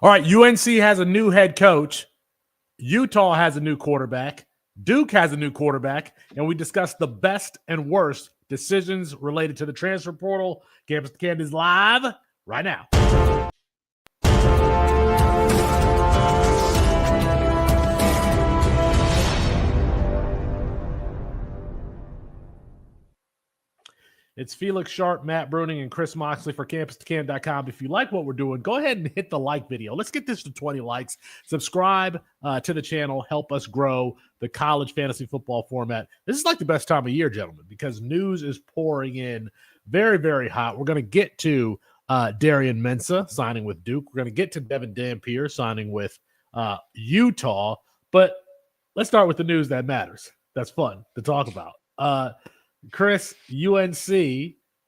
All right, UNC has a new head coach. Utah has a new quarterback. Duke has a new quarterback. And we discuss the best and worst decisions related to the transfer portal. Campus to Canton is live right now. It's Felix Sharpe, Matt Bruening, and Chris Moxley for CampusToCanton.com. If you like what we're doing, go ahead and hit the like video. Let's get this to 20 likes. Subscribe to the channel. Help us grow the college fantasy football format. This is like the best time of year, gentlemen, because news is pouring in very, very hot. We're going to get to Darian Mensah signing with Duke. We're going to get to Devin Dampier signing with Utah. But let's start with the news that matters. That's fun to talk about. Chris, UNC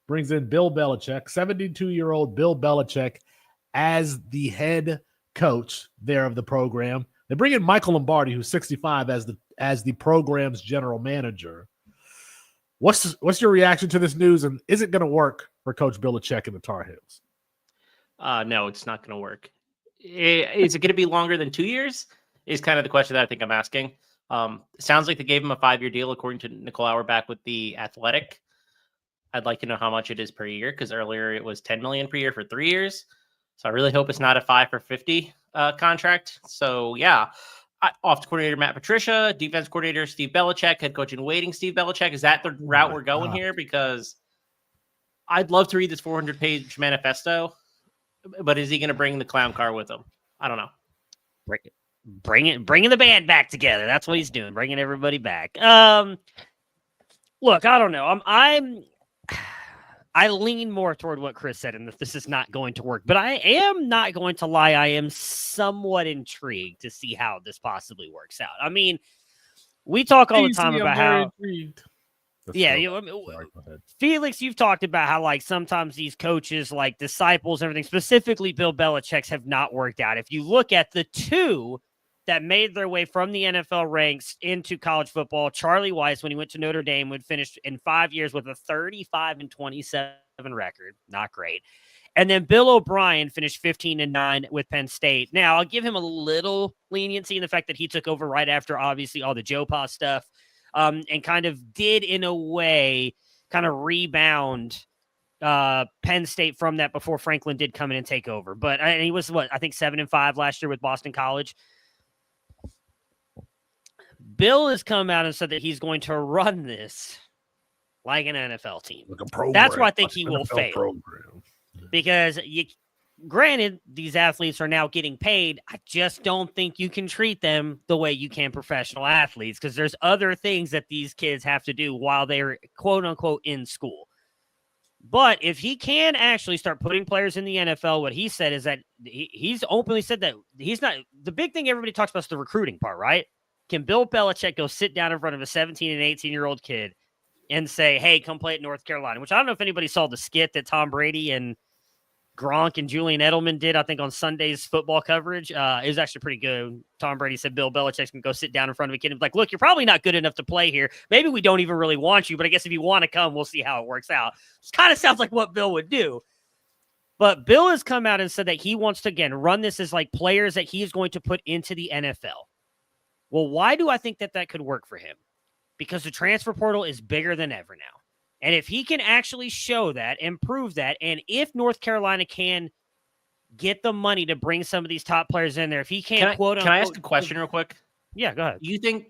brings in Bill Belichick, 72-year-old Bill Belichick, as the head coach there of the program. They bring in Michael Lombardi, who's 65, as the program's general manager. What's your reaction to this news, and is it going to work for Coach Belichick and the Tar Heels? No, it's not going to work. Is it going to be longer than 2 years? Is kind of the question that I think I'm asking. Sounds like they gave him a 5-year deal, according to Nicole Auerbach with the Athletic. I'd like to know how much it is per year, because earlier it was $10 million per year for 3 years. So I really hope it's not a 5 for 50 contract. So yeah, offense coordinator Matt Patricia, defense coordinator Steve Belichick, head coach in waiting Steve Belichick. Is that the route we're going here? Because I'd love to read this 400-page manifesto, but is he going to bring the clown car with him? I don't know. Bringing the band back together. That's what he's doing, bringing everybody back. Look, I don't know. I lean more toward what Chris said, and that this is not going to work. But I am not going to lie. I am somewhat intrigued to see how this possibly works out. I mean, we talk all the time about how. Felix, you've talked about how, like, sometimes these coaches, like, disciples and everything, specifically Bill Belichick's, have not worked out. If you look at the two that made their way from the NFL ranks into college football, Charlie Weis, when he went to Notre Dame, would finish in 5 years with a 35-27 record. Not great. And then Bill O'Brien finished 15-9 with Penn State. Now, I'll give him a little leniency in the fact that he took over right after, obviously, all the Joe Pa stuff, and kind of did, in a way, kind of rebound Penn State from that before Franklin did come in and take over. But and he was, I think 7-5 last year with Boston College. Bill has come out and said that he's going to run this like an NFL team. Like a program, that's why I think he will fail. Program. Because, granted, these athletes are now getting paid. I just don't think you can treat them the way you can professional athletes, because there's other things that these kids have to do while they're, quote-unquote, in school. But if he can actually start putting players in the NFL, what he said is that he's openly said that he's not – the big thing everybody talks about is the recruiting part, right? Can Bill Belichick go sit down in front of a 17 and 18-year-old kid and say, hey, come play at North Carolina? Which I don't know if anybody saw the skit that Tom Brady and Gronk and Julian Edelman did, I think, on Sunday's football coverage. It was actually pretty good. Tom Brady said Bill Belichick can go sit down in front of a kid and be like, look, you're probably not good enough to play here. Maybe we don't even really want you, but I guess if you want to come, we'll see how it works out. It kind of sounds like what Bill would do. But Bill has come out and said that he wants to, again, run this as like players that he is going to put into the NFL. Well, why do I think that that could work for him? Because the transfer portal is bigger than ever now. And if he can actually show that and prove that, and if North Carolina can get the money to bring some of these top players in there, if he can't, can I ask a question real quick? Yeah, go ahead. You think,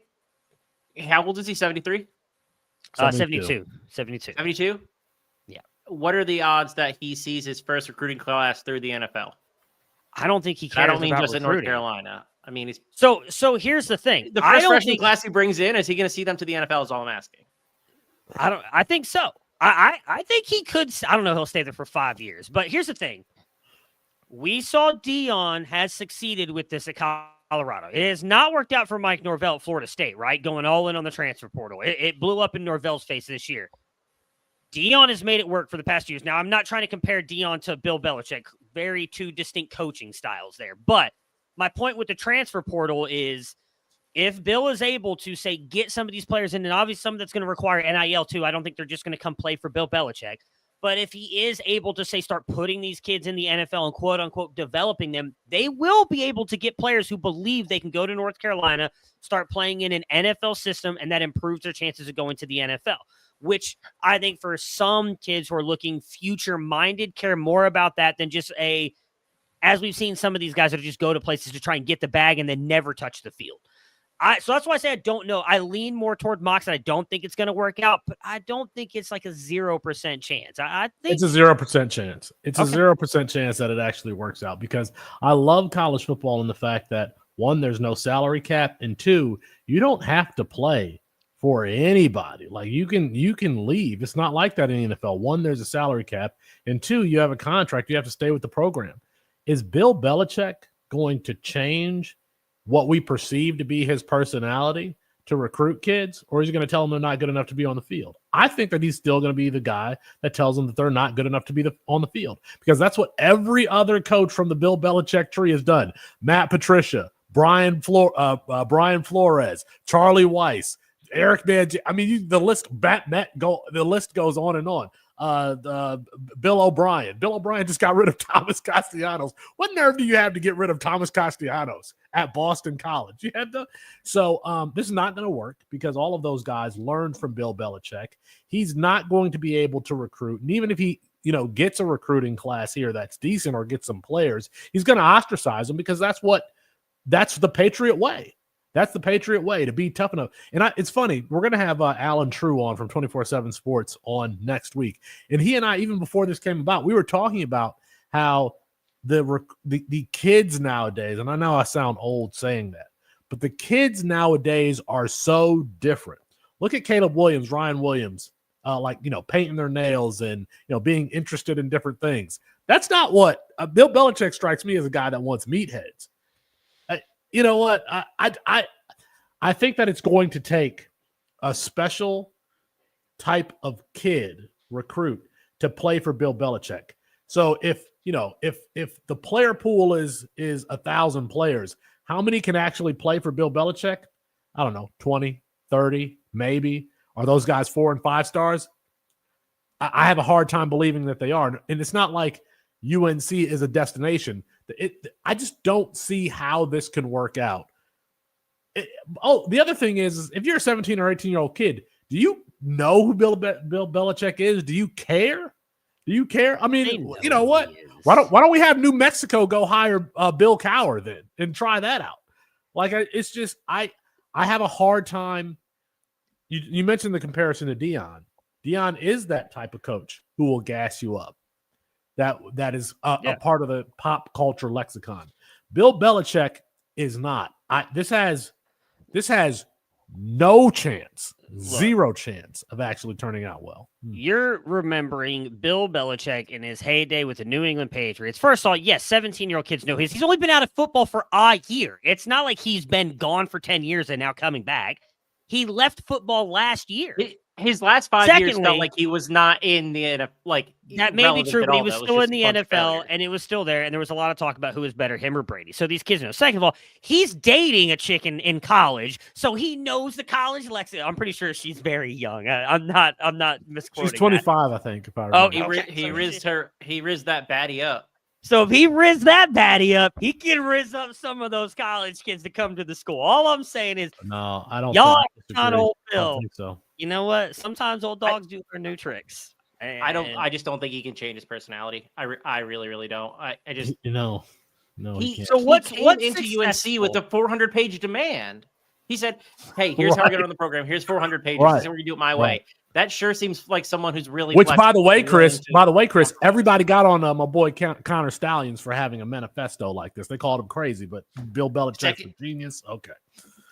how old is he, 73? 72. 72? Yeah. What are the odds that he sees his first recruiting class through the NFL? I don't think he cares. I don't mean about just recruiting. in North Carolina. I mean, he's so here's the thing. The first freshman class he brings in, is he going to see them to the NFL is all I'm asking. I think so. I think he could. I don't know if he'll stay there for 5 years. But here's the thing. We saw Dion has succeeded with this at Colorado. It has not worked out for Mike Norvell at Florida State, right? Going all in on the transfer portal. It blew up in Norvell's face this year. Dion has made it work for the past years. Now, I'm not trying to compare Dion to Bill Belichick. Very two distinct coaching styles there. But my point with the transfer portal is if Bill is able to, say, get some of these players in, and obviously some that's going to require NIL too. I don't think they're just going to come play for Bill Belichick. But if he is able to start putting these kids in the NFL and quote unquote developing them, they will be able to get players who believe they can go to North Carolina, start playing in an NFL system, and that improves their chances of going to the NFL, which I think for some kids who are looking future minded care more about that than just as we've seen some of these guys that just go to places to try and get the bag and then never touch the field. So that's why I say I don't know. I lean more toward Mox, and I don't think it's going to work out, but I don't think it's like a 0% chance. I think it's a 0% chance. It's a 0% chance that it actually works out, because I love college football in the fact that, one, there's no salary cap, and two, you don't have to play for anybody. Like you can leave. It's not like that in the NFL. One, there's a salary cap, and two, you have a contract. You have to stay with the program. Is Bill Belichick going to change what we perceive to be his personality to recruit kids, or is he going to tell them they're not good enough to be on the field? I think that he's still going to be the guy that tells them that they're not good enough to be on the field, because that's what every other coach from the Bill Belichick tree has done. Matt Patricia, Brian Flores, Charlie Weiss, Eric Mangini. I mean, the list goes on and on. Bill O'Brien. Bill O'Brien just got rid of Thomas Castellanos. What nerve do you have to get rid of Thomas Castellanos at Boston College? You had to. So this is not going to work, because all of those guys learned from Bill Belichick. He's not going to be able to recruit, and even if he gets a recruiting class here that's decent or gets some players, he's going to ostracize them, because that's the Patriot way. That's the Patriot way, to be tough enough. And it's funny, we're going to have Alan True on from 24/7 Sports on next week. And he and I, even before this came about, we were talking about how the kids nowadays, and I know I sound old saying that, but the kids nowadays are so different. Look at Caleb Williams, Ryan Williams, painting their nails and, being interested in different things. That's not what Bill Belichick strikes me as a guy that wants meatheads. You know what? I think that it's going to take a special type of kid recruit to play for Bill Belichick. So if the player pool is 1,000 players, how many can actually play for Bill Belichick? I don't know, 20, 30, maybe. Are those guys 4 and 5 stars? I have a hard time believing that they are. And it's not like UNC is a destination. I just don't see how this can work out. The other thing is if you're a 17 or 18-year-old kid, do you know who Bill Belichick is? Do you care? I mean, you know what? Why don't we have New Mexico go hire Bill Cowher then and try that out? It's just I have a hard time. You mentioned the comparison to Deion. Deion is that type of coach who will gas you up. That is a part of the pop culture lexicon. Bill Belichick is not. This has no chance, zero chance of actually turning out well. You're remembering Bill Belichick in his heyday with the New England Patriots. First of all, yes, 17-year-old kids know he's only been out of football for a year. It's not like he's been gone for 10 years and now coming back. He left football last year. His last 5 years felt like he was not in the NFL. That may be true, but he was still in the NFL, and it was still there, and there was a lot of talk about who was better, him or Brady. So these kids know. Second of all, he's dating a chick in college, so he knows the college lexicon. I'm pretty sure she's very young. I'm not misquoting. She's 25, I think. If I remember. Oh, he rizzed her. He rizzed that baddie up. So if he rizzed that baddie up, he can rizz up some of those college kids to come to the school. All I'm saying is, no, I don't. Y'all not old Bill. I don't think so. You know what? Sometimes old dogs do their new tricks. And I just don't think he can change his personality. I really, really don't. I just no. So what's into UNC with a 400-page demand? He said, "Hey, here's how we're going to run the program. Here's 400 pages. Right. We're going to do it my way." That sure seems like someone who's really. Which, by the way, Chris, everybody got on my boy Connor Stallions for having a manifesto like this. They called him crazy, but Bill Belichick's a genius. Okay.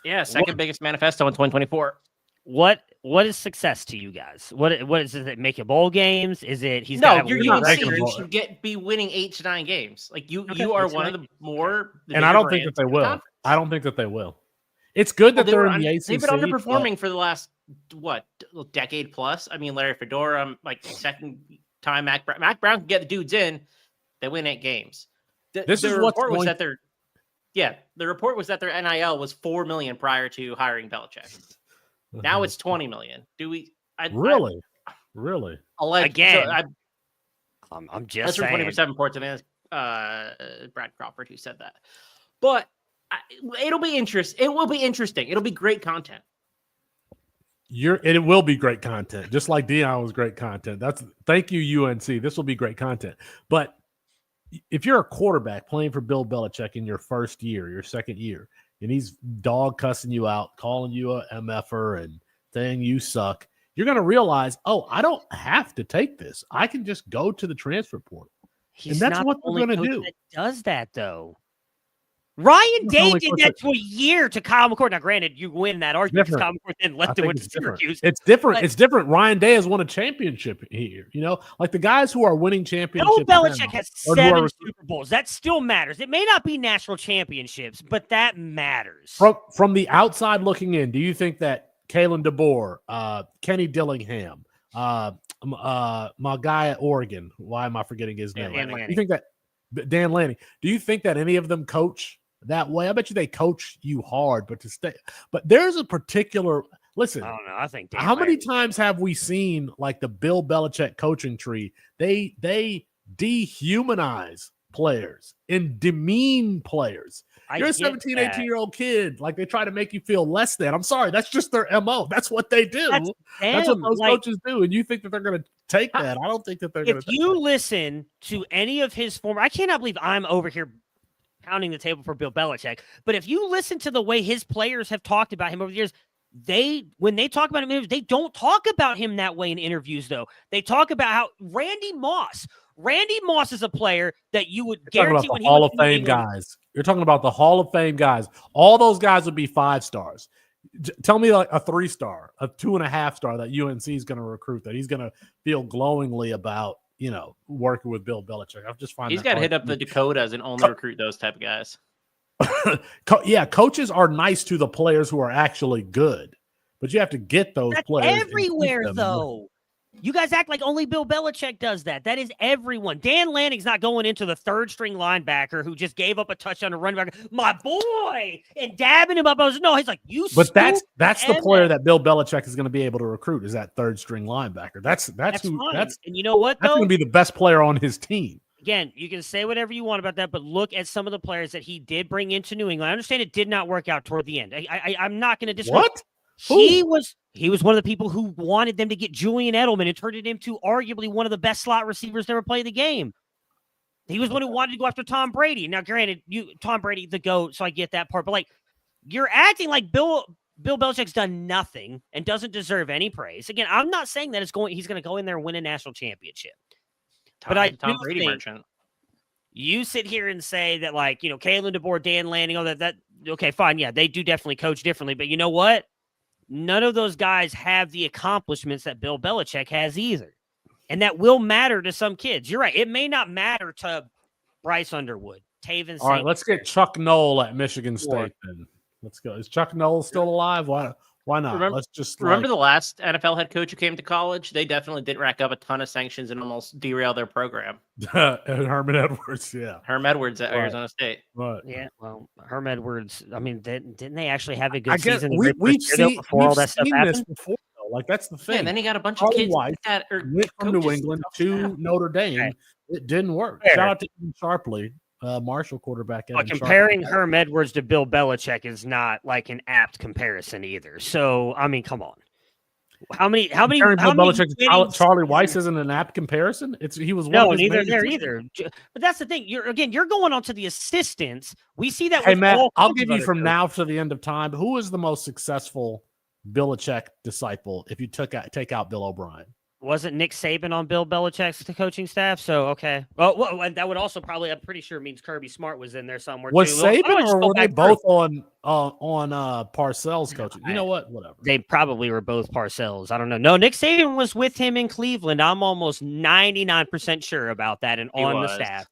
Yeah, second biggest manifesto in 2024. What is success to you guys? What is it? Make it bowl games? Is it he's no? You're UNC. You should be winning 8 to 9 games. Like you are one of the more. And I don't think that they will. I don't think that they will. It's good that they're in the ACC. They've been underperforming for the last decade plus. I mean, Larry Fedora, second time Mac Brown can get the dudes in. They win 8 games. The report was that their NIL was $4 million prior to hiring Belichick. Now it's $20 million. Do we really? Again, I'm just That's from saying. 20% Ports Advance, Brad Crawford, who said that. But it'll be interesting. It will be interesting. It'll be great content. It will be great content, just like Dion was great content. Thank you, UNC. This will be great content. But if you're a quarterback playing for Bill Belichick in your first year, your second year, and he's dog cussing you out, calling you a MFer and saying you suck, you're going to realize, oh, I don't have to take this. I can just go to the transfer portal. He's and that's not what the they're only going to coach do. that does that, though. Ryan Day did that to a year to Kyle McCord. Now, granted, you win that argument because Kyle McCord then left and went to Syracuse. It's different. It's different. Ryan Day has won a championship here. You know, like the guys who are winning championships. Bill Belichick has 7 Super Bowls. That still matters. It may not be national championships, but that matters. From the outside looking in, do you think that Kalen DeBoer, Kenny Dillingham, my guy at Oregon, why am I forgetting his name? Dan Lanning. You think that Dan Lanning? Do you think that any of them coach that way? I bet you they coach you hard, but there's a particular listen. I don't know. I think how many times have we seen like the Bill Belichick coaching tree? They dehumanize players and demean players. You're a 17, 18-year-old kid. Like they try to make you feel less than. I'm sorry. That's just their MO. That's what they do. That's what those coaches do. And you think that they're going to take that? I don't think that they're going to. If you listen to any of his former, I cannot believe I'm over here pounding the table for Bill Belichick. But if you listen to the way his players have talked about him over the years, when they talk about him, they don't talk about him that way in interviews, though. They talk about how Randy Moss is a player that you would guarantee when he Hall of Fame guys. You're talking about the Hall of Fame guys. All those guys would be 5 stars. Tell me like a 3-star, a 2.5-star that UNC is going to recruit that he's going to feel glowingly about, you know, working with Bill Belichick. I've just find he's got to hit up the Dakotas and only recruit those type of guys. Yeah, coaches are nice to the players who are actually good, but you have to get those players everywhere, though. You guys act like only Bill Belichick does that. That is everyone. Dan Lanning's not going into the 3rd-string linebacker who just gave up a touchdown to running back. My boy, and dabbing him up. He's like, you. But that's the player that Bill Belichick is going to be able to recruit. Is that 3rd-string linebacker? That's who. Fine. That's and you know what? That's going to be the best player on his team. Again, you can say whatever you want about that, but look at some of the players that he did bring into New England. I understand it did not work out toward the end. I'm not going to disagree. What? He was one of the people who wanted them to get Julian Edelman and turned it into arguably one of the best slot receivers to ever play the game. He was one who wanted to go after Tom Brady. Now, granted, Tom Brady, the GOAT, so I get that part. But like, you're acting like Bill Belichick's done nothing and doesn't deserve any praise. Again, I'm not saying that he's going to go in there and win a national championship. Tom Brady merchant. You sit here and say that, like, you know, Kalen DeBoer, Dan Lanning, that okay, fine, yeah, they do definitely coach differently. But you know what? None of those guys have the accomplishments that Bill Belichick has either. And that will matter to some kids. You're right. It may not matter to Bryce Underwood, Taven. All right, let's get Chuck Noll at Michigan State then. Let's go. Is Chuck Noll still alive? Why not? Remember the last NFL head coach who came to college? They definitely did rack up a ton of sanctions and almost derail their program. Herman Edwards, yeah. Herm Edwards at Arizona State. Right. Yeah, well, Herm Edwards, I mean, didn't they actually have a good season? We've seen this before, though. Like, that's the thing. Yeah, and then he got a bunch of kids that went from New England to Notre Dame. Okay. It didn't work. Shout out to Sharpley. Marshall quarterback. Comparing Herm Edwards to Bill Belichick is not like an apt comparison either. So, I mean, come on. How many Bill Belichick, Charlie Weiss isn't an apt comparison. He was neither there either. But that's the thing. You're going on to the assistants. We see that. Hey Matt, I'll give you from now to the end of time. Who is the most successful Belichick disciple if you take out Bill O'Brien? Wasn't Nick Saban on Bill Belichick's coaching staff? So, okay. Well, that would also probably, I'm pretty sure, means Kirby Smart was in there somewhere. Was too. Saban or were they both on Parcells coaching? You know what? Whatever. They probably were both Parcells. I don't know. No, Nick Saban was with him in Cleveland. I'm almost 99% sure about that and on the staff.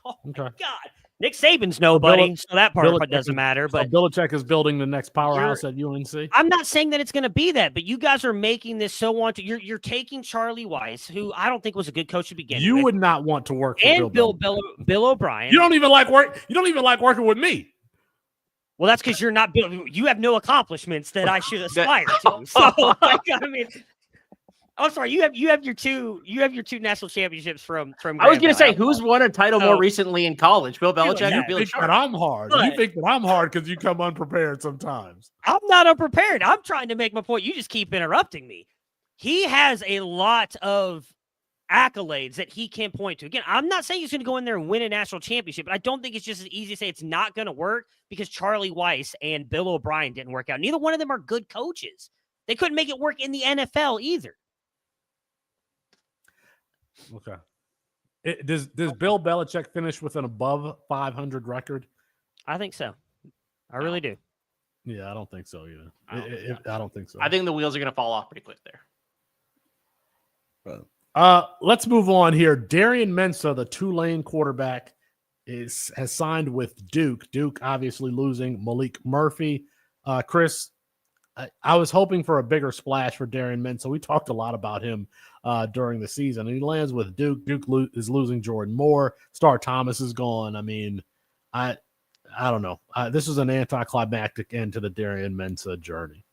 Oh, okay. My God. Nick Saban's nobody, so that part doesn't matter. But Belichick is building the next powerhouse at UNC. I'm not saying that it's going to be that, but you guys are making this so wanted. You're taking Charlie Weiss, who I don't think was a good coach to begin with. You would not want to work for Bill O'Brien. You don't even like working with me. Well, that's because you're not. You have no accomplishments that I should aspire to. So, I mean. Oh, sorry. You have your two national championships from. I was going to say, who's won a title more recently in college? Bill Belichick or Felix Sharpe? I'm hard. You think that I'm hard because you come unprepared sometimes. I'm not unprepared. I'm trying to make my point. You just keep interrupting me. He has a lot of accolades that he can point to. Again, I'm not saying he's going to go in there and win a national championship, but I don't think it's just as easy to say it's not going to work because Charlie Weiss and Bill O'Brien didn't work out. Neither one of them are good coaches. They couldn't make it work in the NFL either. Okay. Does Bill Belichick finish with an above 500 record? I think so. I really do. Yeah, I don't think so either. I don't think so. I think the wheels are going to fall off pretty quick there. Let's move on here. Darian Mensah, the Tulane quarterback, has signed with Duke. Duke obviously losing Malik Murphy. Chris, I was hoping for a bigger splash for Darian Mensah. We talked a lot about him during the season. And he lands with Duke. Duke is losing Jordan Moore. Star Thomas is gone. I mean, I don't know. This was an anticlimactic end to the Darian Mensah journey.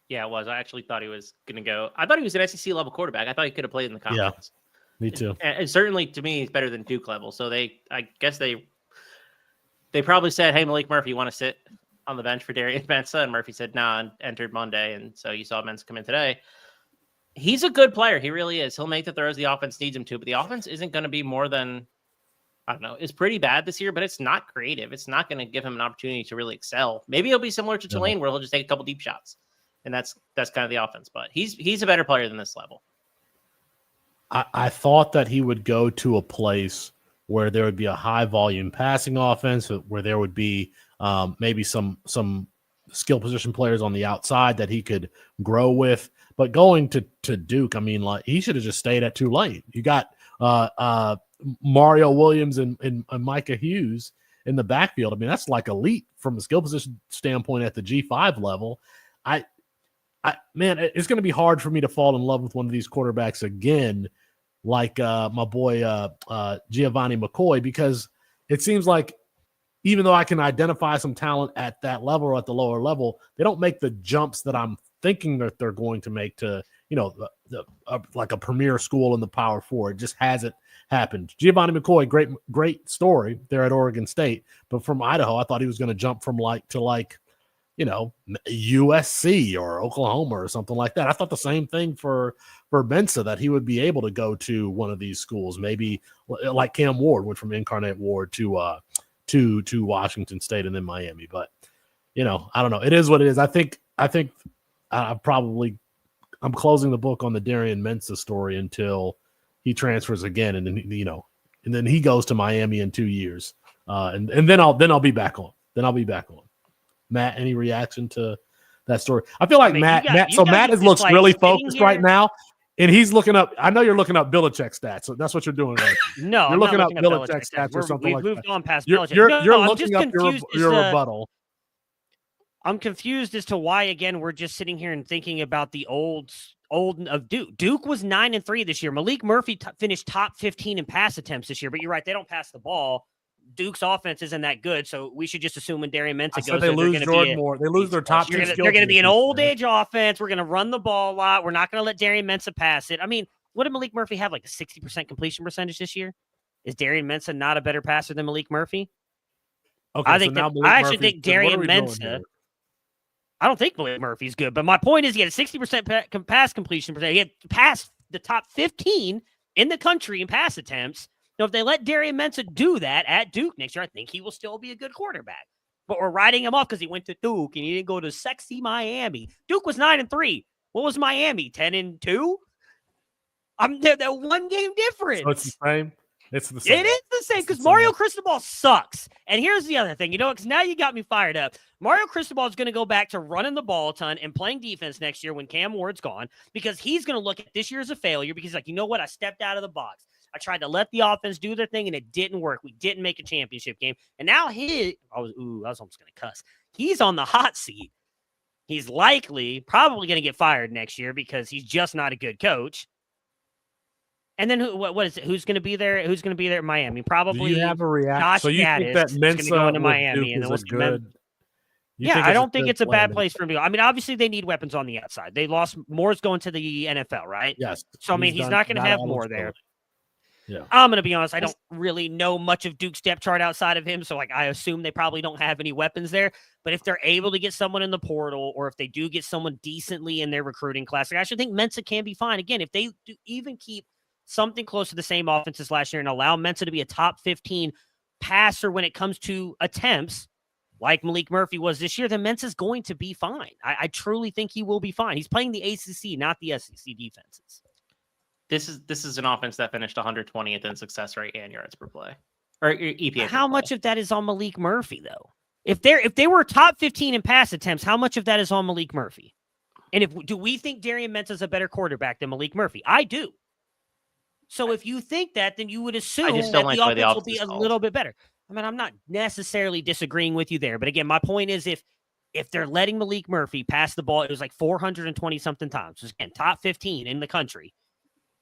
Yeah, it was. I actually thought he was going to go. I thought he was an SEC level quarterback. I thought he could have played in the conference. Yeah, me too. And certainly to me, he's better than Duke level. So I guess they probably said, "Hey, Malik Murphy, you want to sit on the bench for Darian Mensah?" And Murphy said, "Nah," and entered Monday. And so you saw Mensah come in today. He's a good player. He really is. He'll make the throws the offense needs him to, but the offense isn't going to be more than, I don't know, it's pretty bad this year, but it's not creative. It's not going to give him an opportunity to really excel. Maybe he'll be similar to Tulane where he'll just take a couple deep shots. And that's kind of the offense, but he's a better player than this level. I thought that he would go to a place where there would be a high volume passing offense, where there would be maybe some skill position players on the outside that he could grow with. But going to Duke, I mean, like, he should have just stayed at Tulane. You got Mario Williams and Micah Hughes in the backfield. I mean, that's like elite from a skill position standpoint at the G5 level. Man, it's going to be hard for me to fall in love with one of these quarterbacks again, like my boy Giovanni McCoy, because it seems like even though I can identify some talent at that level or at the lower level, they don't make the jumps that I'm thinking that they're going to make to, like a premier school in the Power Four. It just hasn't happened. Giovanni McCoy, great story there at Oregon State, but from Idaho, I thought he was going to jump from USC or Oklahoma or something like that. I thought the same thing for Mensah, that he would be able to go to one of these schools, maybe like Cam Ward went from Incarnate Ward to Washington State and then Miami. But I don't know. It is what it is. I think I'm closing the book on the Darian Mensah story until he transfers again, and then he goes to Miami in 2 years, and then I'll be back on. Matt, any reaction to that story? I feel like Matt looks really focused right now, and he's looking up. I know you're looking up Belichick stats, so that's what you're doing, right? No, you're looking up Belichick stats or something like that. We've moved on past Belichick. You're looking up your rebuttal. I'm confused as to why, again, we're just sitting here and thinking about the old of Duke. Duke was 9-3 this year. Malik Murphy finished top 15 in pass attempts this year, but you're right, they don't pass the ball. Duke's offense isn't that good, so we should just assume when Darian Mensah goes, they lose Jordan Moore. They lose their top two. They're going to be an old age offense. We're going to run the ball a lot. We're not going to let Darian Mensah pass it. I mean, what did Malik Murphy have, like a 60% completion percentage this year? Is Darian Mensah not a better passer than Malik Murphy? Okay, I actually think Darian Mensah. I don't think Malik Murphy's good, but my point is he had a 60% pass completion percentage. He had passed the top 15 in the country in pass attempts. Now, if they let Darian Mensah do that at Duke next year, I think he will still be a good quarterback. But we're writing him off because he went to Duke and he didn't go to sexy Miami. Duke was 9-3. What was Miami? 10-2? They're one game difference. So it's the same. It's the same. It is the same because Mario Cristobal sucks. And here's the other thing, because now you got me fired up. Mario Cristobal is going to go back to running the ball a ton and playing defense next year when Cam Ward's gone, because he's going to look at this year as a failure because he's like, you know what? I stepped out of the box. I tried to let the offense do their thing, and it didn't work. We didn't make a championship game. And now I was almost going to cuss. He's on the hot seat. He's probably going to get fired next year because he's just not a good coach. And then what is it? Who's going to be there? Who's going to be there in Miami? Probably. Do you have a reaction? Josh so you Gaddis think that Mensah going to with Miami, Duke and then is a good? I don't think it's a bad place for him to go. I mean, obviously they need weapons on the outside. They lost Moore's going to the NFL, right? Yes. So I mean, he's not going to have Moore there. Yeah. I'm going to be honest. I don't really know much of Duke's depth chart outside of him. So like, I assume they probably don't have any weapons there, but if they're able to get someone in the portal, or if they do get someone decently in their recruiting class, like I actually think Mensah can be fine. Again, if they do even keep something close to the same offense as last year and allow Mensah to be a top 15 passer when it comes to attempts, like Malik Murphy was this year, then Mensah's going to be fine. I truly think he will be fine. He's playing the ACC, not the SEC defenses. This is an offense that finished 120th in success rate and yards per play, or EPA. How much of that is on Malik Murphy, though? If they were top 15 in pass attempts, how much of that is on Malik Murphy? And do we think Darian Mensah is a better quarterback than Malik Murphy? I do. So if you think that, then you would assume that the offense will be a little bit better. I mean, I'm not necessarily disagreeing with you there, but again, my point is if they're letting Malik Murphy pass the ball, it was like 420 something times. So again, top 15 in the country.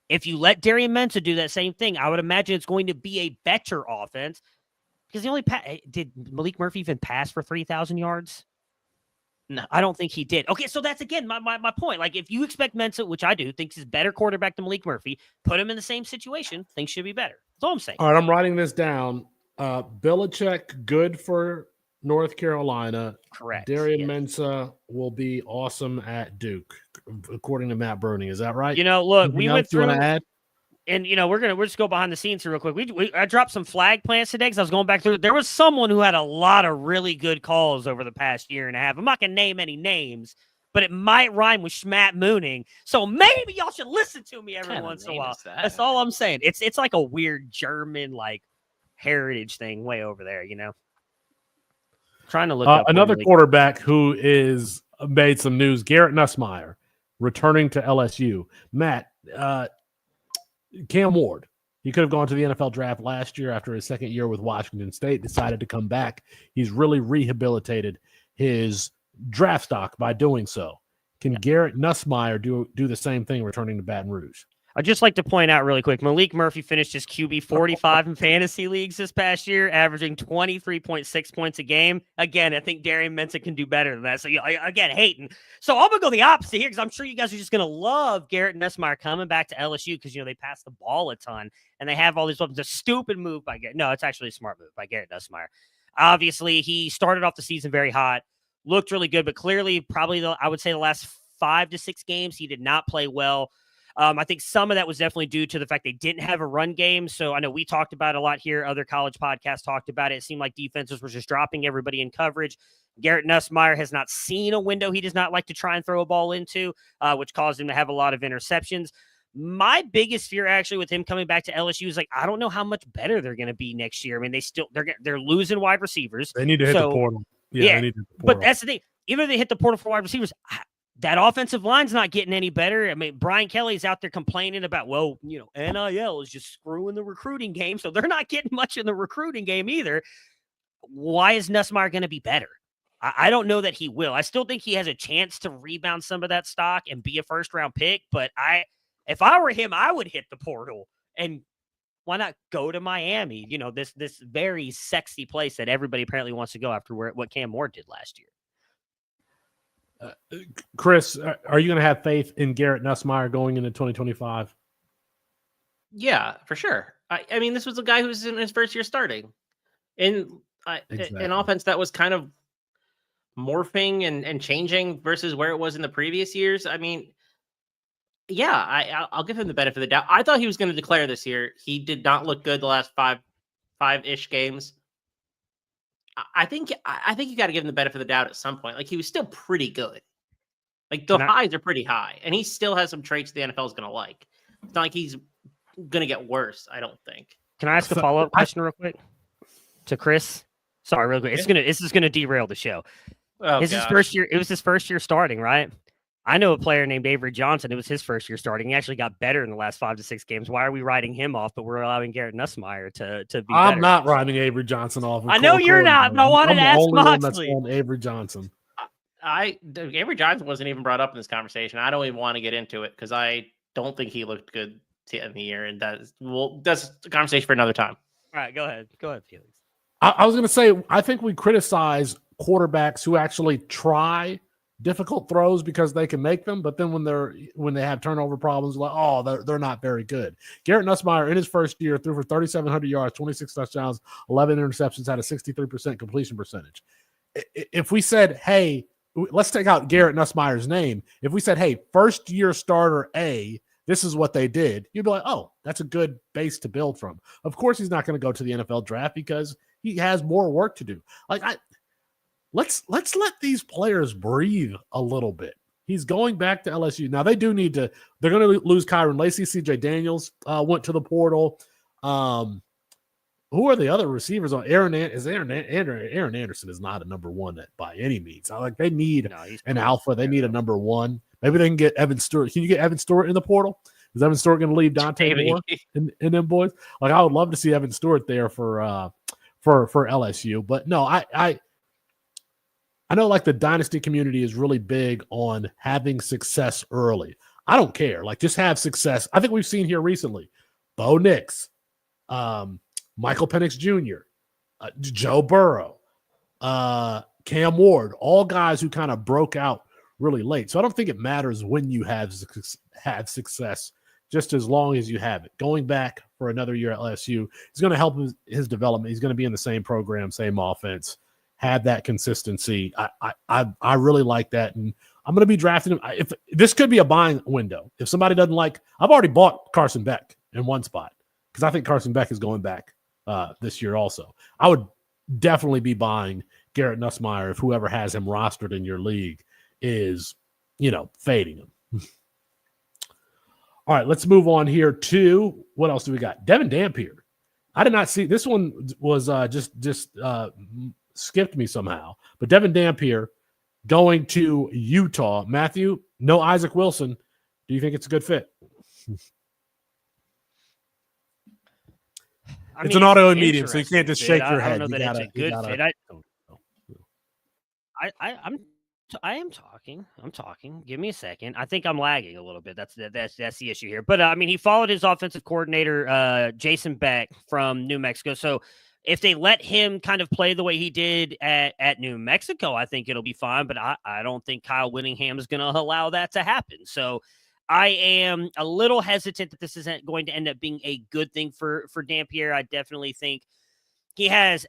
If you let Darian Mensah do that same thing, I would imagine it's going to be a better offense, because did Malik Murphy even pass for 3,000 yards? No, I don't think he did. Okay, so that's, again, my point. Like, if you expect Mensah, which I do, thinks he's a better quarterback than Malik Murphy, put him in the same situation, things should be better. That's all I'm saying. All right, I'm writing this down. Belichick, good for North Carolina. Correct. Darian Mensah will be awesome at Duke, according to Matt Bruening. Is that right? Look, we went through. Add? And we're just go behind the scenes here real quick. I dropped some flag plants today because I was going back through. There was someone who had a lot of really good calls over the past year and a half. I'm not gonna name any names, but it might rhyme with Schmatt Mooning. So maybe y'all should listen to me every once in a while. That's all I'm saying. It's like a weird German like heritage thing way over there. Trying to look up another quarterback who is made some news. Garrett Nussmeier returning to LSU. Matt. Cam Ward, he could have gone to the NFL draft last year after his second year with Washington State, decided to come back. He's really rehabilitated his draft stock by doing so. Can Garrett Nussmeier do the same thing returning to Baton Rouge? I'd just like to point out really quick, Malik Murphy finished his QB 45 in fantasy leagues this past year, averaging 23.6 points a game. Again, I think Darian Mensah can do better than that. So, again, hating. So I'm going to go the opposite here, because I'm sure you guys are just going to love Garrett Nussmeier coming back to LSU because, they pass the ball a ton and they have all these weapons. A stupid move by Garrett. No, it's actually a smart move by Garrett Nussmeier. Obviously, he started off the season very hot, looked really good, but clearly probably, I would say the last 5 to 6 games, he did not play well. I think some of that was definitely due to the fact they didn't have a run game. So I know we talked about it a lot here. Other college podcasts talked about it. It seemed like defenses were just dropping everybody in coverage. Garrett Nussmeier has not seen a window he does not like to try and throw a ball into, which caused him to have a lot of interceptions. My biggest fear actually with him coming back to LSU is I don't know how much better they're going to be next year. I mean, they're losing wide receivers. They need to hit the portal. Yeah, they need to hit the portal. But that's the thing. Even if they hit the portal for wide receivers, that offensive line's not getting any better. I mean, Brian Kelly's out there complaining about, NIL is just screwing the recruiting game. So they're not getting much in the recruiting game either. Why is Nussmeier going to be better? I don't know that he will. I still think he has a chance to rebound some of that stock and be a first-round pick. But if I were him, I would hit the portal. And why not go to Miami? This very sexy place that everybody apparently wants to go after what Cam Ward did last year. Chris, are you going to have faith in Garrett Nussmeier going into 2025? Yeah, for sure. I mean, this was a guy who was in his first year starting in an offense that was kind of morphing and changing versus where it was in the previous years. I mean, yeah, I'll give him the benefit of the doubt. I thought he was going to declare this year. He did not look good the last five-ish games. I think you got to give him the benefit of the doubt at some point. Like, he was still pretty good. Like, the highs are pretty high, and he still has some traits the NFL is going to like. It's not like he's going to get worse, I don't think. Can I ask a follow-up question real quick to Chris? Sorry, real quick. This is going to derail the show. Oh, his first year. It was his first year starting, right? I know a player named Avery Johnson. It was his first year starting. He actually got better in the last 5 to 6 games. Why are we writing him off, but we're allowing Garrett Nussmeier to be I'm better? not writing Avery Johnson off. I know you're not, but I wanted to ask Moxley. On Avery Johnson. Avery Johnson wasn't even brought up in this conversation. I don't even want to get into it because I don't think he looked good to end the year. And that's a conversation for another time. All right, go ahead. Go ahead, Felix. I was going to say, I think we criticize quarterbacks who actually try difficult throws because they can make them, but then when they have turnover problems, like, oh, they're not very good. Garrett Nussmeier in his first year threw for 3,700 yards, 26 touchdowns, 11 interceptions, had a 63% completion percentage. If we said, hey, let's take out Garrett Nussmeier's name. If we said, hey, first year starter A, this is what they did, you'd be like, oh, that's a good base to build from. Of course, he's not going to go to the NFL draft because he has more work to do. Let's let these players breathe a little bit. He's going back to LSU. Now, they're going to lose Kyron Lacey. CJ Daniels went to the portal. Who are the other receivers on? Aaron Anderson is not a number one by any means. They need an alpha. They need a number one. Maybe they can get Evan Stewart. Can you get Evan Stewart in the portal? Is Evan Stewart going to leave Dante Moore in them boys? I would love to see Evan Stewart there for LSU. But no, I know the dynasty community is really big on having success early. I don't care. Just have success. I think we've seen here recently, Bo Nix, Michael Penix Jr., Joe Burrow, Cam Ward, all guys who kind of broke out really late. So I don't think it matters when you have success, just as long as you have it. Going back for another year at LSU is going to help his development. He's going to be in the same program, same offense, have that consistency. I really like that, and I'm going to be drafting him. If this could be a buying window, if somebody doesn't like, I've already bought Carson Beck in one spot because I think Carson Beck is going back this year also. I would definitely be buying Garrett Nussmeier if whoever has him rostered in your league is, fading him. All right, let's move on here to what else do we got? Devin Dampier. I did not see this one was just skipped me somehow. But Devin Dampier going to Utah. Matthew, no Isaac Wilson. Do you think it's a good fit? It's an audio medium, so you can't just shake your head. I don't know that it's a good fit. I'm talking. Give me a second. I think I'm lagging a little bit. That's the issue here. But he followed his offensive coordinator, Jason Beck from New Mexico. So if they let him kind of play the way he did at New Mexico, I think it'll be fine. But I don't think Kyle Whittingham is going to allow that to happen. So I am a little hesitant that this isn't going to end up being a good thing for Dampier. I definitely think he has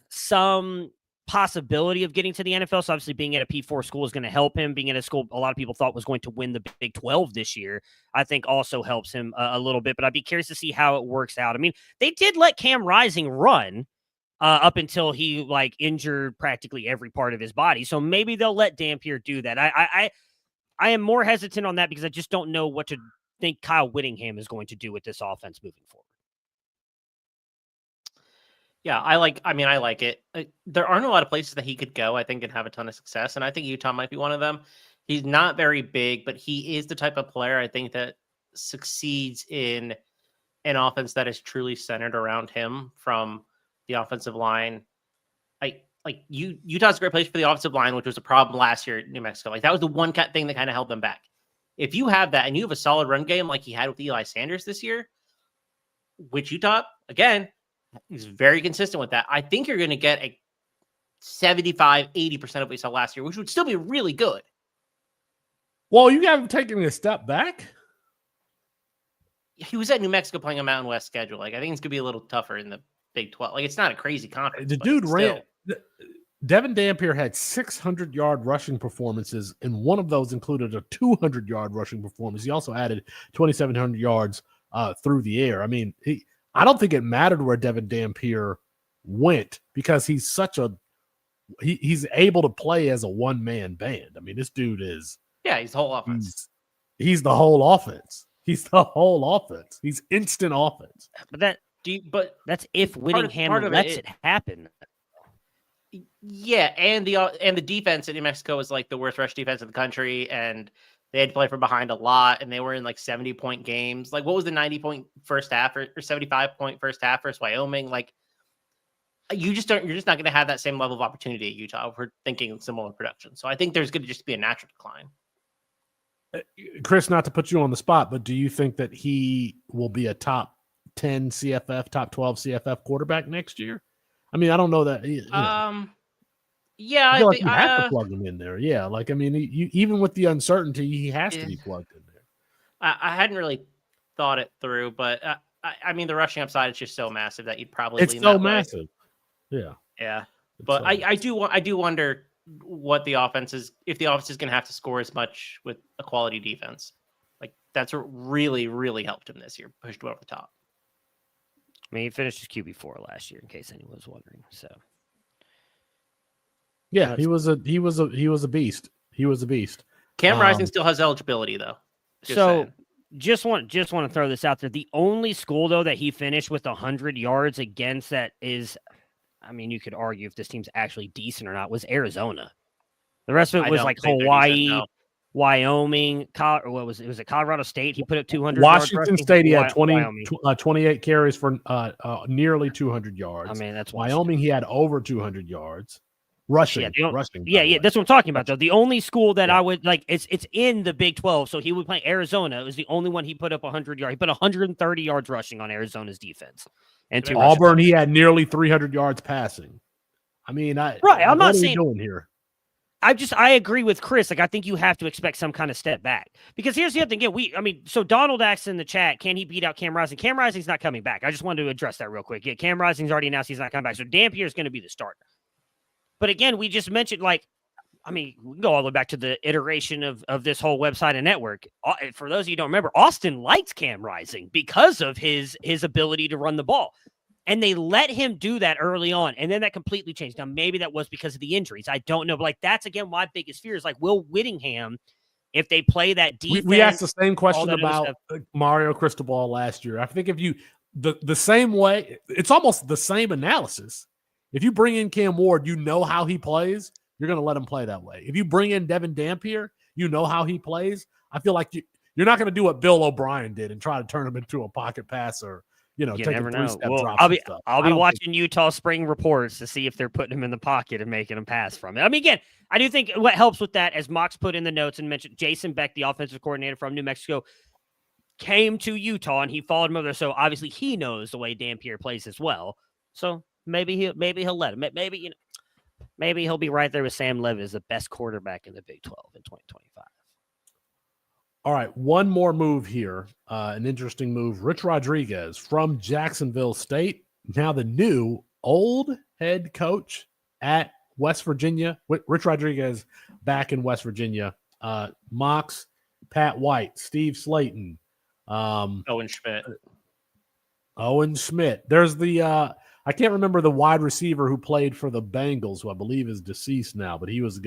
some possibility of getting to the NFL. So obviously being at a P4 school is going to help him. Being at a school a lot of people thought was going to win the Big 12 this year, I think also helps him a little bit. But I'd be curious to see how it works out. They did let Cam Rising run up until he injured practically every part of his body. So maybe they'll let Dampier do that. I am more hesitant on that because I just don't know what to think Kyle Whittingham is going to do with this offense moving forward. Yeah, I like it. There aren't a lot of places that he could go, I think, and have a ton of success. And I think Utah might be one of them. He's not very big, but he is the type of player I think that succeeds in an offense that is truly centered around him from the offensive line. Utah's a great place for the offensive line, which was a problem last year at New Mexico. That was the one thing that kind of held them back. If you have that and you have a solid run game like he had with Eli Sanders this year, which Utah, again, he's very consistent with that. I think you're going to get a 75-80% of what we saw last year, which would still be really good. Well, you haven't taken a step back. He was at New Mexico playing a Mountain West schedule. I think it's going to be a little tougher in the Big 12. It's not a crazy conference. The dude ran. Devin Dampier had 600-yard rushing performances, and one of those included a 200-yard rushing performance. He also added 2,700 yards through the air. I don't think it mattered where Devin Dampier went because he's he's able to play as a one-man band. This dude is he's the whole offense. He's the whole offense. He's the whole offense. He's instant offense. But that's if Whittingham lets it happen. Yeah, and the defense in New Mexico was the worst rush defense in the country, and they had to play from behind a lot, and they were in 70-point games. What was the 90-point first half or 75-point first half versus Wyoming? You're just not going to have that same level of opportunity at Utah if we're thinking similar production. So I think there's going to just be a natural decline. Chris, not to put you on the spot, but do you think that he will be a top 10 CFF, top 12 CFF quarterback next year? I don't know that. Yeah, I feel like you have to plug him in there. Yeah, like I mean, even with the uncertainty, he has to be plugged in there. I hadn't really thought it through, but I mean, the rushing upside is just so massive that you'd probably it's lean so that massive. Way. Yeah. But so I do wonder what the offense is, if the offense is going to have to score as much with a quality defense. Like that's what really, really helped him this year, pushed him over the top. I mean, he finished his QB4 last year, in case anyone was wondering. So, yeah, he was a beast. He was a beast. Cam Rising still has eligibility though. Just want to throw this out there. The only school though that he finished with 100 yards against that is, I mean, you could argue if this team's actually decent or not, was Arizona. The rest of it was like Hawaii, Wyoming, what was it? Was it Colorado State? He put up 200 Washington State, he had 28 carries for nearly 200 yards. I mean, that's Wyoming, he had over 200 yards. Rushing. Yeah, that's what I'm talking about, though. The only school that I would like, it's in the Big 12, so he would play Arizona. It was the only one he put up 100 yards. He put 130 yards rushing on Arizona's defense. And Auburn, he had nearly 300 yards passing. I mean, I'm not saying doing here. I agree with Chris. Like, I think you have to expect some kind of step back. Because here's the other thing. Again, so Donald asks in the chat, can he beat out Cam Rising? Cam Rising's not coming back. I just wanted to address that real quick. Yeah, Cam Rising's already announced he's not coming back. So Dampier is going to be the starter. But again, we just mentioned, like, I mean, we can go all the way back to the iteration of this whole website and network. For those of you who don't remember, Austin likes Cam Rising because of his ability to run the ball. And they let him do that early on. And then that completely changed. Now, maybe that was because of the injuries. I don't know. But, like, that's, again, my biggest fear is, like, Will Whittingham, if they play that defense. We asked the same question about Mario Cristobal last year. I think if you – the same way – it's almost the same analysis. If you bring in Cam Ward, you know how he plays. You're going to let him play that way. If you bring in Devin Dampier, you know how he plays. I feel like you're not going to do what Bill O'Brien did and try to turn him into a pocket passer. You know, take a 3-step drop. I'll be watching Utah spring reports to see if they're putting him in the pocket and making him pass from it. I mean, again, I do think what helps with that, as Mox put in the notes and mentioned, Jason Beck, the offensive coordinator from New Mexico, came to Utah and he followed him over there. So obviously he knows the way Dampier plays as well. So maybe he'll let him. Maybe he'll be right there with Sam Levitt as the best quarterback in the Big 12 in 2025. All right, one more move here. An interesting move. Rich Rodriguez from Jacksonville State, now the new old head coach at West Virginia. Rich Rodriguez back in West Virginia. Mox, Pat White, Steve Slayton. Owen Schmidt. There's the I can't remember the wide receiver who played for the Bengals, who I believe is deceased now, but he was a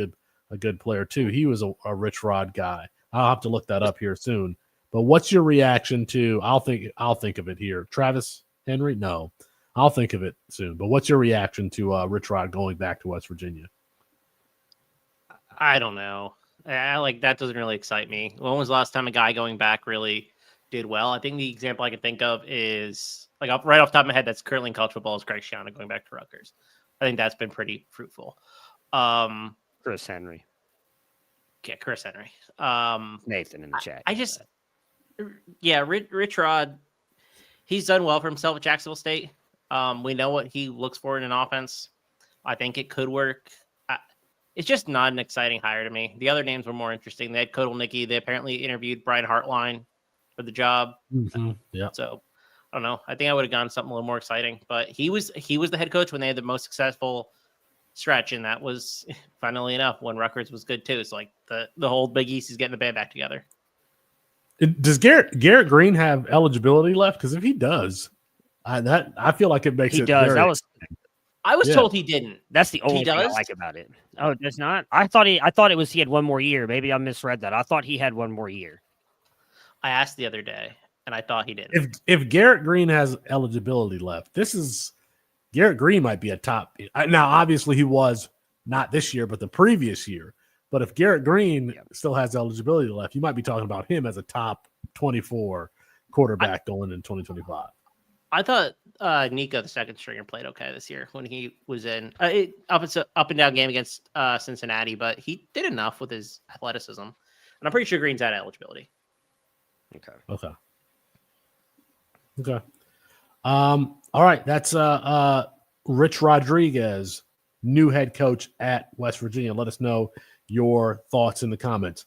good player too. He was a Rich Rod guy. I'll have to look that up here soon. But what's your reaction to? I'll think of it here. Travis Henry? No, I'll think of it soon. But what's your reaction to Rich Rod going back to West Virginia? I don't know. Like that doesn't really excite me. When was the last time a guy going back really did well? I think the example I can think of is right off the top of my head that's currently in college football is Greg Schiano going back to Rutgers. I think that's been pretty fruitful. Chris Henry. Yeah, Chris Henry. Nathan in the chat. Rich Rod, he's done well for himself at Jacksonville State. We know what he looks for in an offense. I think it could work. It's just not an exciting hire to me. The other names were more interesting. They had Kodal Nicky. They apparently interviewed Brian Hartline for the job. Mm-hmm. Yeah. So I don't know. I think I would have gone something a little more exciting. But he was the head coach when they had the most successful stretch, and that was, funnily enough, when Rutgers was good too. It's like the whole Big East is getting the band back together. Does Garrett Green have eligibility left? Because if he does, I feel like it makes he it. Does. I was told he didn't. That's the only thing I like about it. Oh, it does not. I thought it was he had one more year. Maybe I misread that. I thought he had one more year. I asked the other day, and I thought he did. If Garrett Green has eligibility left, Garrett Green might be a top. Now, obviously, he was not this year, but the previous year. But if Garrett Green still has eligibility left, you might be talking about him as a top 24 quarterback going in 2025. I thought Nico, the second stringer, played okay this year when he was in up and down game against Cincinnati, but he did enough with his athleticism. And I'm pretty sure Green's had eligibility. Okay. All right. That's Rich Rodriguez new head coach at West Virginia. Let us know your thoughts in the comments.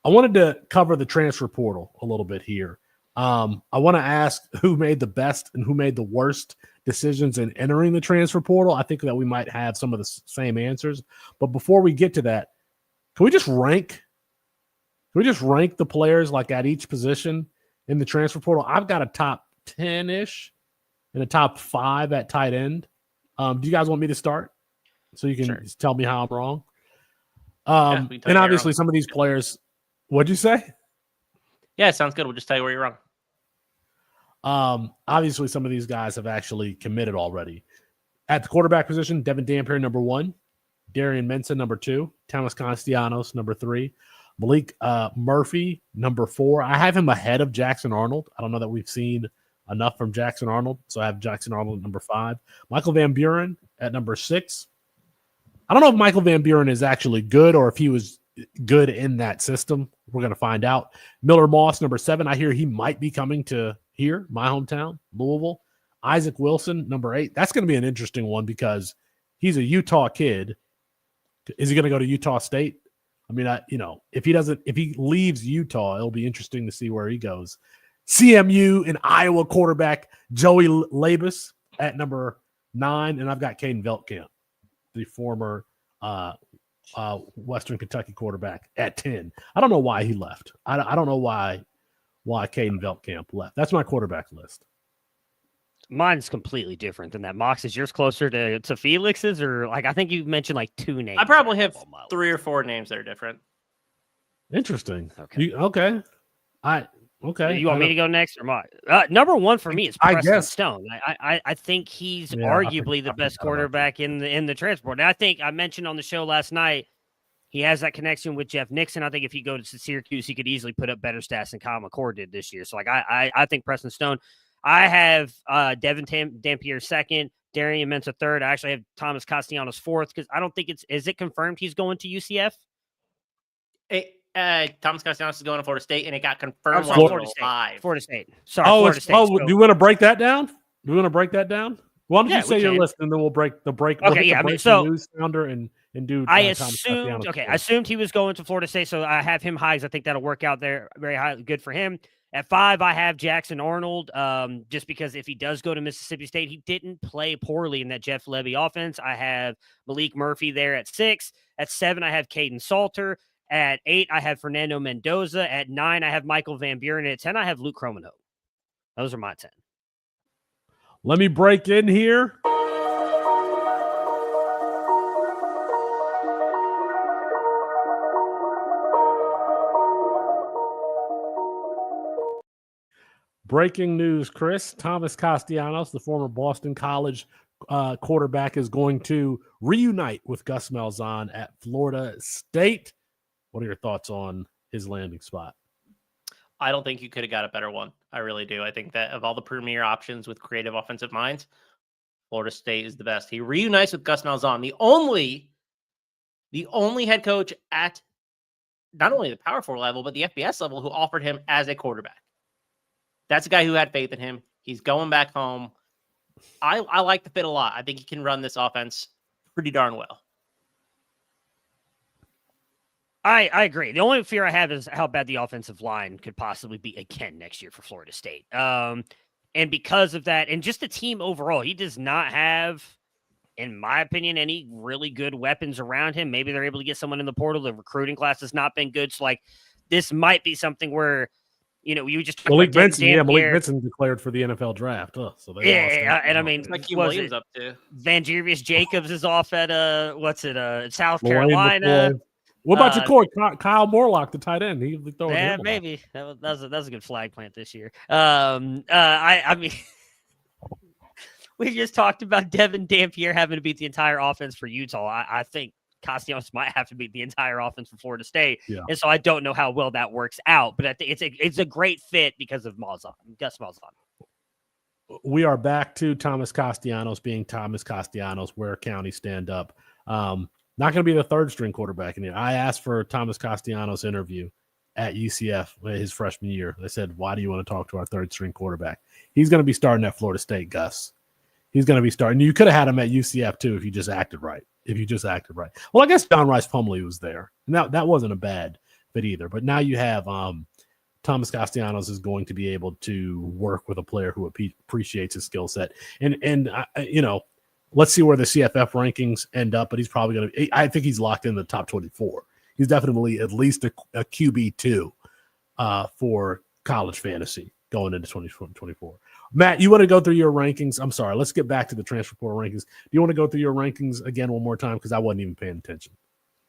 I wanted to cover the transfer portal a little bit here. I want to ask who made the best and who made the worst decisions in entering the transfer portal. I think that we might have some of the same answers. But before we get to that, can we just rank the players like at each position in the transfer portal? I've got a top 10-ish and a top 5 at tight end. Do you guys want me to start so you can tell me how I'm wrong? And obviously some of these players, what'd you say? Yeah, sounds good. We'll just tell you where you're wrong. Obviously some of these guys have actually committed already. At the quarterback position, Devin Dampier, number 1, Darian Mensah, number 2, Thomas Castellanos, number 3, Malik Murphy, number 4. I have him ahead of Jackson Arnold. I don't know that we've seen enough from Jackson Arnold, so I have Jackson Arnold at number 5. Michael Van Buren at number 6. I don't know if Michael Van Buren is actually good or if he was good in that system. We're going to find out. Miller Moss, number 7. I hear he might be coming to here, my hometown, Louisville. Isaac Wilson, number 8. That's going to be an interesting one because he's a Utah kid. Is he going to go to Utah State? I mean, if he leaves Utah, it'll be interesting to see where he goes. CMU and Iowa quarterback Joey Labus at number 9, and I've got Caden Veltkamp, the former Western Kentucky quarterback, at 10. I don't know why he left. I don't know why Caden Veltkamp left. That's my quarterback list. Mine's completely different than that. Mox, is yours closer to Felix's, or like I think you mentioned like 2 names? I probably have 3 or 4 names that are different. Interesting. Okay. Okay. You want me to go next or Mox? Number 1 for me is Preston Stone. I think he's arguably the best quarterback in the transport. And I think I mentioned on the show last night, he has that connection with Jeff Nixon. I think if he goes to Syracuse, he could easily put up better stats than Kyle McCord did this year. So like I think Preston Stone. I have Devin Dampier 2nd, Darian Mensah 3rd. I actually have Thomas Castellanos 4th because I don't think is it confirmed he's going to UCF? Thomas Castellanos is going to Florida State, and it got confirmed. Florida State. Sorry. Florida State. Do you want to break that down? Why don't you say your list, and then we'll break the break. Okay, news sounder and do. I assumed he was going to Florida State, so I have him high because I think that'll work out there very high, good for him. At 5, I have Jackson Arnold, just because if he does go to Mississippi State, he didn't play poorly in that Jeff Levy offense. I have Malik Murphy there at 6. At 7, I have Caden Salter. At 8, I have Fernando Mendoza. At 9, I have Michael Van Buren. At 10, I have Luke Cromanhope. Those are my 10. Let me break in here. Breaking news, Chris. Thomas Castellanos, the former Boston College quarterback, is going to reunite with Gus Malzahn at Florida State. What are your thoughts on his landing spot? I don't think you could have got a better one. I really do. I think that of all the premier options with creative offensive minds, Florida State is the best. He reunites with Gus Malzahn, the only head coach at not only the Power 4 level, but the FBS level who offered him as a quarterback. That's a guy who had faith in him. He's going back home. I like the fit a lot. I think he can run this offense pretty darn well. I agree. The only fear I have is how bad the offensive line could possibly be again next year for Florida State. And because of that, and just the team overall, he does not have, in my opinion, any really good weapons around him. Maybe they're able to get someone in the portal. The recruiting class has not been good. So, like, this might be something where, you just Malik Benson declared for the NFL draft. Oh, so they lost. And I mean, like Williams up to Van Jervius Jacobs is off at South Carolina. What about your core, Kyle Morlock, the tight end? Maybe that was a good flag plant this year. I mean, we just talked about Devin Dampier having to beat the entire offense for Utah. I think Castellanos might have to beat the entire offense for Florida State, and so I don't know how well that works out. But I think it's a great fit because of Gus Malzahn. We are back to Thomas Castellanos being Thomas Castellanos. Where county stand up? Not going to be the third string quarterback in here. I asked for Thomas Castellanos' interview at UCF his freshman year. They said, "Why do you want to talk to our third string quarterback?" He's going to be starting at Florida State, Gus. He's going to be starting. You could have had him at UCF too if you just acted right. if you just acted right. Well, I guess John Rice Plumlee was there, and that wasn't a bad fit either. But now you have Thomas Castellanos is going to be able to work with a player who appreciates his skill set, and let's see where the CFF rankings end up. But he's probably going to. I think he's locked in the top 24. He's definitely at least a QB2 for college fantasy going into 2024. Matt, you want to go through your rankings? I'm sorry. Let's get back to the transfer portal rankings. Do you want to go through your rankings again one more time? Because I wasn't even paying attention.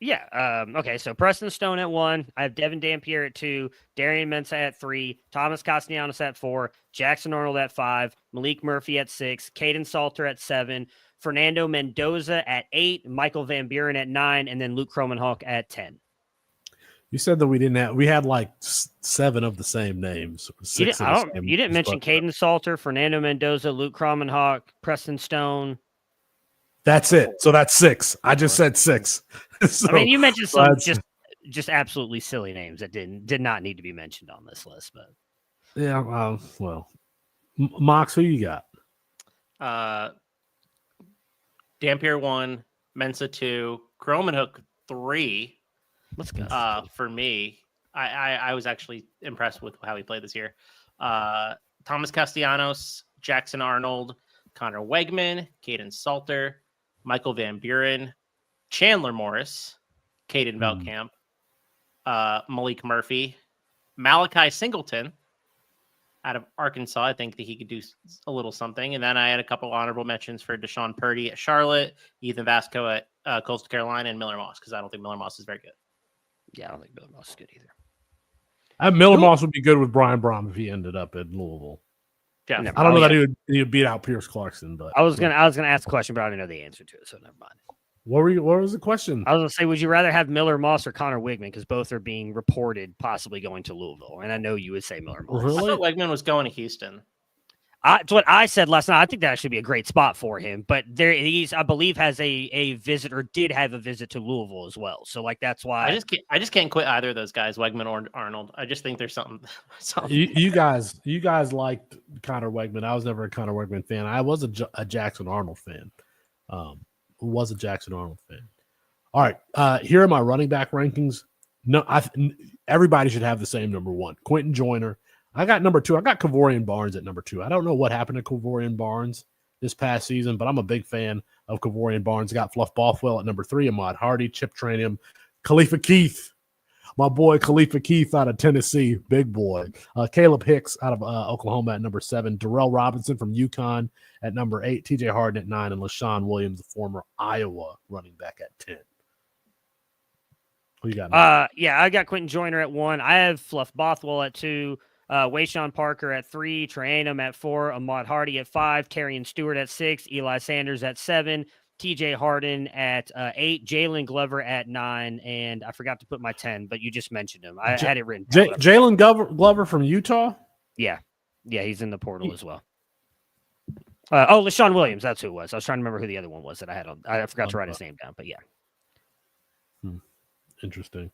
Yeah. Okay. So Preston Stone at 1. I have Devin Dampier at 2. Darian Mensah at 3. Thomas Castellanos at 4. Jackson Arnold at 5. Malik Murphy at 6. Caden Salter at 7. Fernando Mendoza at 8. Michael Van Buren at 9. And then Luke Kromenhawk at 10. You said that we had like 7 of the same names. You didn't mention Caden Salter, Fernando Mendoza, Luke Kromenhawk, Preston Stone. That's it. So that's 6. I just said 6. So, I mean, you mentioned some just absolutely silly names that did not need to be mentioned on this list, but yeah. Well, Mox, who you got? Dampier 1, Mensah 2, Kromenhawk 3. Let's go. For me, I was actually impressed with how he played this year. Thomas Castellanos, Jackson Arnold, Connor Wegman, Caden Salter, Michael Van Buren, Chandler Morris, Caden Veltkamp, Malik Murphy, Malachi Singleton out of Arkansas. I think that he could do a little something. And then I had a couple honorable mentions for Deshaun Purdy at Charlotte, Ethan Vasco at Coastal Carolina, and Miller Moss, because I don't think Miller Moss is very good. Yeah, I don't think Miller Moss is good either. Miller Moss would be good with Brian Brom if he ended up at Louisville. Yeah, I don't know that he would beat out Pierce Clarkson, but I was gonna ask the question, but I didn't know the answer to it, so never mind. What was the question? I was gonna say, would you rather have Miller Moss or Connor Wigman? Because both are being reported possibly going to Louisville, and I know you would say Miller Moss. Really? I thought Wegman was going to Houston. It's what I said last night. I think that should be a great spot for him. But he's, I believe, has a visit or did have a visit to Louisville as well. So that's why I just can't quit either of those guys, Wegman or Arnold. I just think there's something. You guys liked Connor Wegman. I was never a Connor Wegman fan. I was a Jackson Arnold fan. All right, here are my running back rankings. No, everybody should have the same number 1. Quentin Joyner. I got number 2. I got Kavorian Barnes at number 2. I don't know what happened to Kavorian Barnes this past season, but I'm a big fan of Kavorian Barnes. I got Fluff Bothwell at number 3. Ahmad Hardy, Chip Trainham, Khalifa Keith, my boy Khalifa Keith out of Tennessee, big boy. Caleb Hicks out of Oklahoma at number 7. Darrell Robinson from UConn at number 8. TJ Harden at 9. And LaShawn Williams, the former Iowa running back, at 10. Who you got? I got Quentin Joyner at 1. I have Fluff Bothwell at 2. Wayshawn Parker at 3, Trayanum at 4, Ahmad Hardy at 5, Carrion Stewart at 6, Eli Sanders at 7, TJ Harden at 8, Jalen Glover at 9, and I forgot to put my 10, but you just mentioned him. I had it written. Jalen Glover from Utah? Yeah, he's in the portal as well. LaShawn Williams, that's who it was. I was trying to remember who the other one was that I had on. I forgot to write his name down, but yeah. Interesting.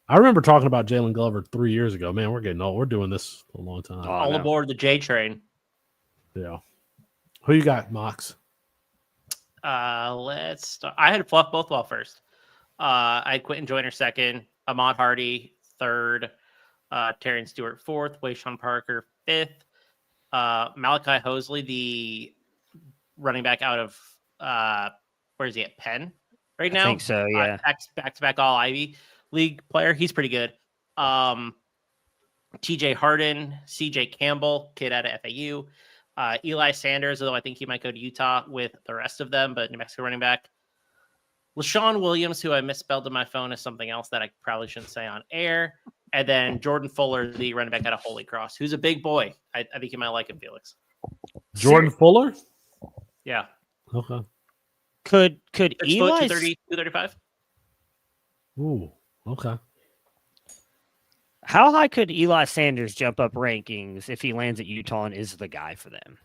I remember talking about Jalen Glover 3 years ago. Man, we're getting old. We're doing this a long time. All aboard the J train. Yeah. Who you got, Mox? Let's start. I had Fluff Bothwell first. I had Quentin Joyner 2nd, Ahmad Hardy 3rd, Terrion Stewart 4th, Wayshawn Parker 5th, Malachi Hosley, the running back out of where is he at Penn right now? I think so, yeah. Back to back all Ivy League player. He's pretty good. TJ Harden, CJ Campbell, kid out of FAU. Eli Sanders, although I think he might go to Utah with the rest of them, but New Mexico running back. LaShawn Williams, who I misspelled in my phone, is something else that I probably shouldn't say on air. And then Jordan Fuller, the running back out of Holy Cross, who's a big boy. I think you might like him, Felix. Jordan Fuller? Yeah. Okay. Could Eli 235? Ooh, okay. How high could Eli Sanders jump up rankings if he lands at Utah and is the guy for them?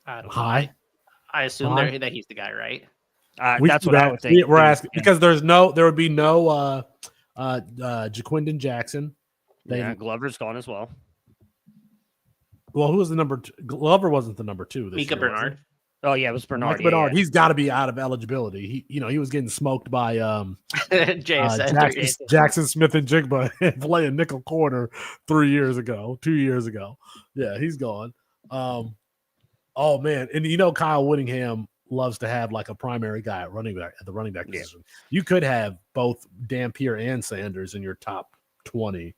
High. I assume that he's the guy, right? That's what I would think. We're asking because there would be no Jaquindon Jackson. Glover's gone as well. Well, who was the number 2? Glover wasn't the number 2. Mika Bernard. Oh yeah, it was Bernard. Mike Bernard, Yeah. he's got to be out of eligibility. He was getting smoked by Jackson Smith and Jigba playing nickel corner 2 years ago. Yeah, he's gone. Oh man, and Kyle Whittingham loves to have like a primary guy at the running back position. You could have both Dampier and Sanders in your top 20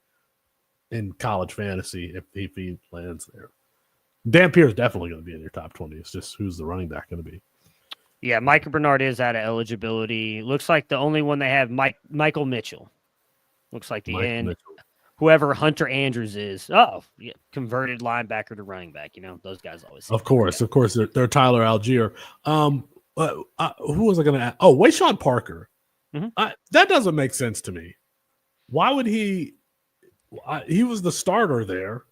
in college fantasy if he lands there. Dampier is definitely going to be in your top 20. It's just who's the running back going to be. Yeah, Micah Bernard is out of eligibility. Looks like the only one they have, Michael Mitchell. Looks like the end. Whoever Hunter Andrews is. Oh, yeah, converted linebacker to running back. Those guys always. Of course, they're Tyler Algier. Who was I going to add? Oh, Wayshawn Parker. Mm-hmm. That doesn't make sense to me. Why would he? He was the starter there,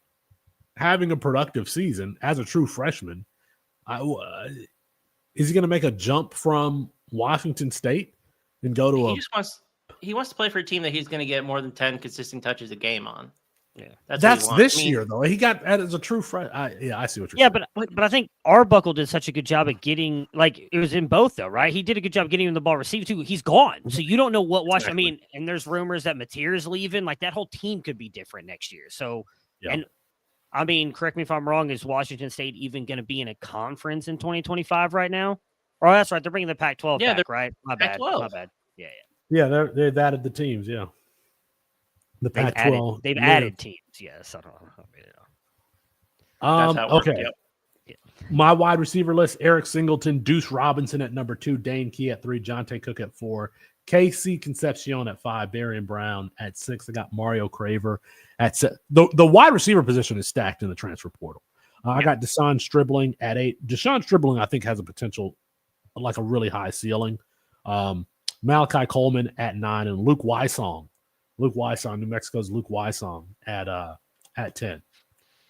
having a productive season as a true freshman. Is he going to make a jump from Washington State and go to He wants to play for a team that he's going to get more than 10 consistent touches a game on. Yeah, that's this year though. He got as a true freshman. I see what you're saying. But I think Arbuckle did such a good job at getting, like, it was in both though, right? He did a good job getting him the ball received too. He's gone, so you don't know what Washington. Exactly. I mean, and there's rumors that Mateer's leaving. Like that whole team could be different next year. So, and I mean, correct me if I'm wrong. Is Washington State even going to be in a conference in 2025 right now? Oh, that's right. They're bringing the Pac-12 back, right? My bad. Yeah. They've added the teams. Yeah. The Pac-12. They've added teams. Yes. I don't know. Okay. Yep. My wide receiver list: Eric Singleton, Deuce Robinson at number 2, Dane Key at 3, Jonte Cook at 4, KC Concepcion at 5, Darian Brown at 6. I got Mario Craver at 7. The wide receiver position is stacked in the transfer portal. I got Deshaun Stribling at 8. Deshaun Stribling, I think, has a potential, like a really high ceiling. Malachi Coleman at 9, and Luke Wysong, New Mexico's Luke Wysong at 10.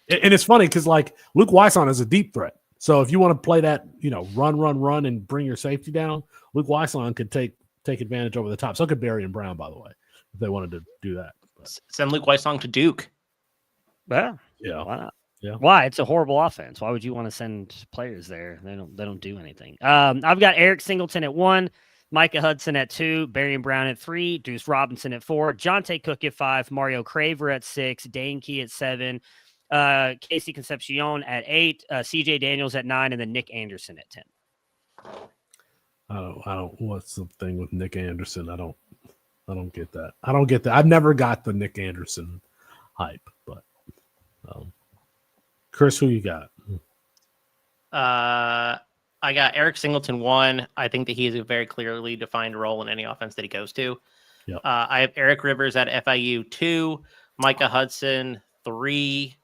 And it's funny because like Luke Wysong is a deep threat. So if you want to play that, run and bring your safety down, Luke Wysong could take advantage over the top. So could Darian Brown, by the way, if they wanted to do that. But. Send Luke Wysong to Duke. Yeah. Why not? Yeah. Why? It's a horrible offense. Why would you want to send players there? They don't do anything. I've got Eric Singleton at 1, Micah Hudson at 2, Darian Brown at 3, Deuce Robinson at 4, Jonte Cook at 5, Mario Craver at 6, Dane Key at 7, Casey Concepcion at 8, CJ Daniels at 9, and then Nick Anderson at 10. I don't. What's the thing with Nick Anderson? I don't get that. I've never got the Nick Anderson hype, but Chris, who you got? I got Eric Singleton 1. I think that he has a very clearly defined role in any offense that he goes to. Yep. I have Eric Rivers at FIU 2, Micah Hudson 3,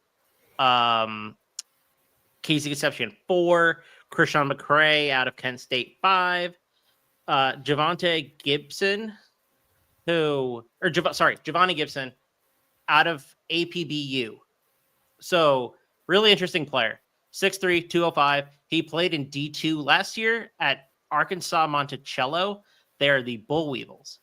Casey Concepcion 4, Krishan McCray out of Kent State 5, Javonte Gibson, Giovanni Gibson out of APBU. So really interesting player. 6'3", 205. He played in D2 last year at Arkansas Monticello. They are the Bull Weevils.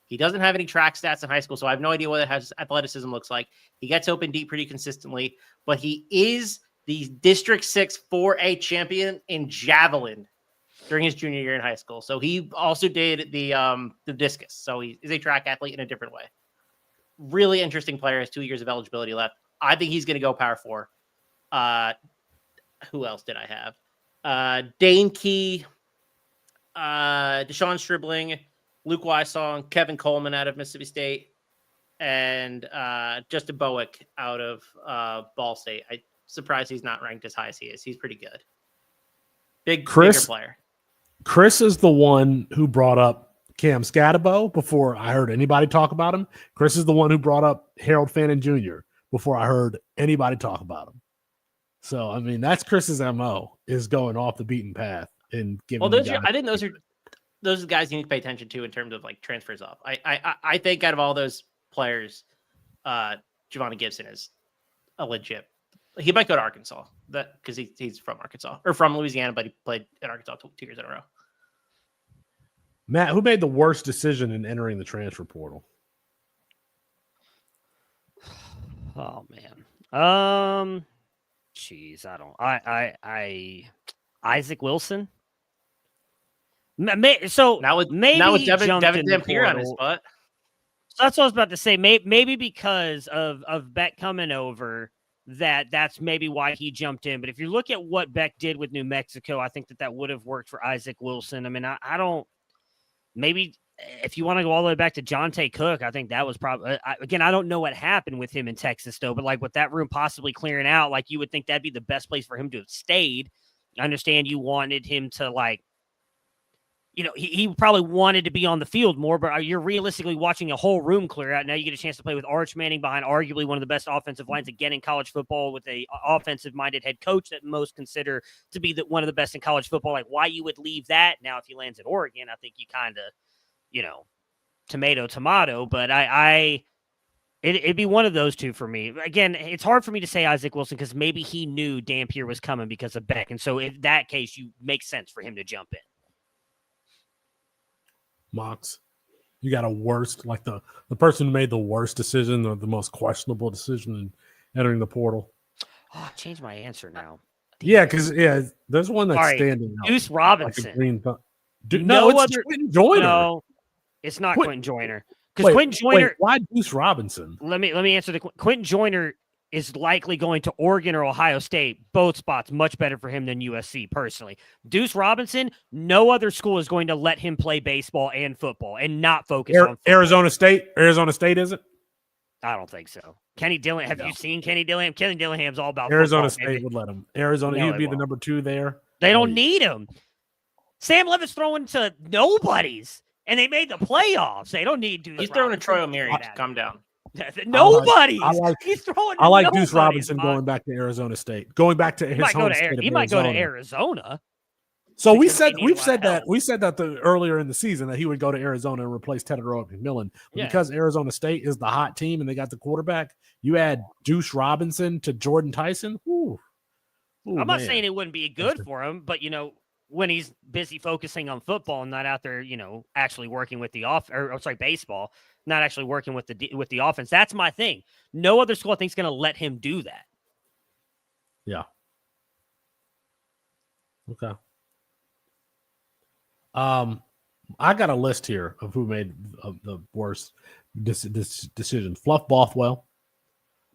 He doesn't have any track stats in high school, so I have no idea what his athleticism looks like. He gets open deep pretty consistently, but he is the District 6 4A champion in javelin during his junior year in high school. So he also did the discus. So he is a track athlete in a different way. Really interesting player. Has 2 years of eligibility left. I think he's going to go Power 4. Who else did I have? Dane Key, Deshaun Stribling, Luke Wysong, Kevin Coleman out of Mississippi State, and Justin Bowick out of Ball State. I'm surprised he's not ranked as high as he is. He's pretty good. Bigger player. Chris is the one who brought up Cam Scatabo before I heard anybody talk about him. Chris is the one who brought up Harold Fannin Jr. before I heard anybody talk about him. So, I mean, that's Chris's MO, is going off the beaten path and giving. Well, I think those are the guys you need to pay attention to in terms of like transfers up. I think out of all those players, Giovanni Gibson is a legit. He might go to Arkansas because he's from Arkansas or from Louisiana, but he played at Arkansas 2 years in a row. Matt, who made the worst decision in entering the transfer portal? Oh man. Jeez, I don't. Isaac Wilson. So now with Devin Dampier on his spot. So that's what I was about to say. Maybe because of Beck coming over, that's maybe why he jumped in. But if you look at what Beck did with New Mexico, I think that would have worked for Isaac Wilson. I mean, I don't. Maybe if you want to go all the way back to Jonte Cook, I think that was probably again. I don't know what happened with him in Texas though, but like with that room possibly clearing out, like you would think that'd be the best place for him to have stayed. I understand you wanted him to he probably wanted to be on the field more, but you're realistically watching a whole room clear out. Now you get a chance to play with Arch Manning behind arguably one of the best offensive lines again in college football with a offensive-minded head coach that most consider to be one of the best in college football. Like why you would leave that now if he lands at Oregon, I think you kind of, tomato. But it'd be one of those two for me. Again, it's hard for me to say Isaac Wilson because maybe he knew Dampier was coming because of Beck. And so in that case, you make sense for him to jump in. Mox, you got a worst, like the person who made the worst decision or the most questionable decision in entering the portal. Oh, I changed my answer now. Yeah, because there's one that's standing out. Deuce Robinson. Like it's Quentin Joyner. No, it's not Quentin Joyner. Because Quentin Joyner. Why Deuce Robinson? Let me answer the Quentin Joyner is likely going to Oregon or Ohio State. Both spots much better for him than USC, personally. Deuce Robinson, no other school is going to let him play baseball and football and not focus on football. Arizona State? Arizona State, is it? I don't think so. Kenny Dillingham, have you seen Kenny Dillingham? Kenny Dillingham's all about Arizona football, State would let him. Arizona, he'd be the number 2 there. They don't need him. Sam Levitt's throwing to nobodies, and they made the playoffs. They don't need Deuce. He's throwing to Troy O'Meara. Calm down. Nobody. He's throwing. I like Deuce Robinson going back to Arizona State. Going back to his home state. He might go to Arizona. So we've said that earlier in the season that he would go to Arizona and replace Tedoroa McMillan. Because Arizona State is the hot team and they got the quarterback, you add Deuce Robinson to Jordan Tyson. I'm not saying it wouldn't be good for him, but when he's busy focusing on football and not out there, actually working with the baseball, not actually working with the offense. That's my thing. No other school I think is going to let him do that. Yeah. Okay. I got a list here of who made the worst decision. Fluff Bothwell,